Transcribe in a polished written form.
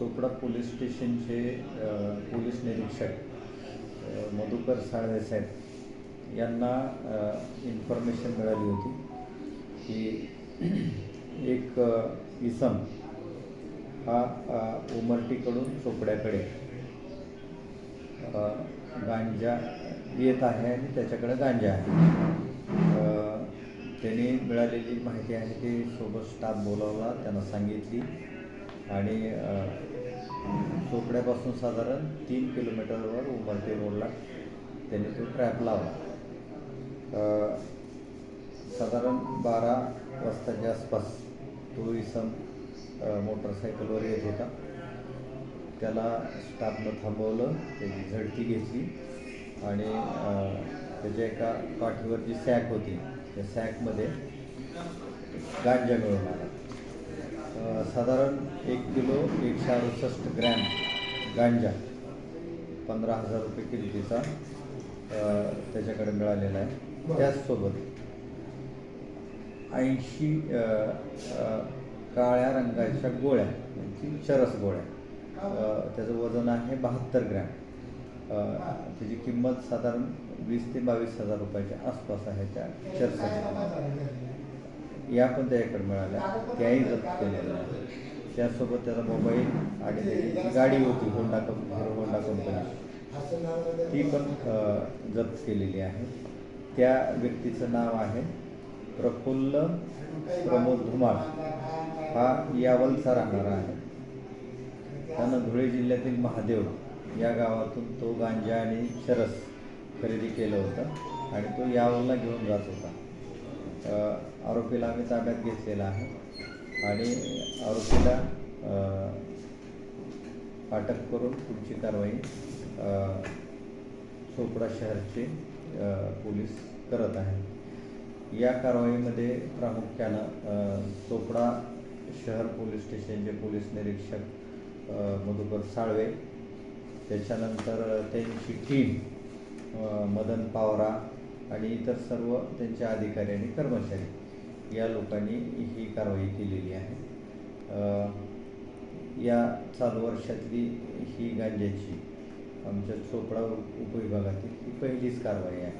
Chopra police स्टेशनचे police निरीक्षक मधुकर साळवे साहेब यांना इन्फॉर्मेशन मिळाली होती की एक इसम हा उमरटीकडून चोपड्याकडे गांजा येत आहे आणि त्याच्याकडे गांजा आहे. त्यांनी मिळालेली माहिती आहे ती सोबत स्टाफ बोलावला, त्यांना सांगितली आणि चोपड्यापासून साधारण 3 किलोमीटरवर उमरटी रोडला त्यांनी तो ट्रॅप लावला. साधारण 12 वाजताच्या आसपास तो इसम मोटरसायकलवर येत होता. त्याला स्टाफनं थांबवलं, त्याची झडती घेतली आणि त्याच्या एका पाठीवर जी सॅक होती त्या सॅकमध्ये गांजा मिळून आला. साधारण 1 किलो 168 ग्रॅम गांजा 15,000 रुपये किमतीचा त्याच्याकडे मिळालेला आहे. त्याचसोबत 80 काळ्या रंगाच्या गोळ्या म्हणजे चरस गोळ्या, त्याचं वजन आहे 72 ग्रॅम. त्याची किंमत साधारण 20,000 ते 22,000 रुपयाच्या आसपास आहे. त्या चरसाची या पण त्याच्याकडे मिळाल्या, त्याही जप्त केलेल्या आहे. त्यासोबत त्याचा मोबाईल आणि त्याची गाडी होती होंडा कंपनी, ती पण जप्त केलेली आहे. त्या व्यक्तीचं नाव आहे प्रफुल्ल प्रमोद धुमाळ, हा यावलचा राहणारा आहे. त्यानं धुळे जिल्ह्यातील महादेव या गावातून तो गांजा आणि चरस खरेदी केलं होतं आणि तो यावलला घेऊन जात होता. आरोपीला आम्ही ताब्यात घेतलेला आहे आणि आरोपीला अटक करून पुढची कारवाई चोपडा शहरचे पोलीस करत आहेत. या कारवाईमध्ये प्रामुख्यानं चोपडा शहर पोलीस स्टेशनचे पोलीस निरीक्षक मधुकर साळवे, त्याच्यानंतर त्यांची टीम मदन पावरा आणि इतर सर्व त्यांचे अधिकारी आणि कर्मचारी या लोकांनी ही कारवाई केलेली आहे. या चालू वर्षातली ही गांजाची आमच्या चोपडा उपविभागातील ही पहिलीच कारवाई आहे.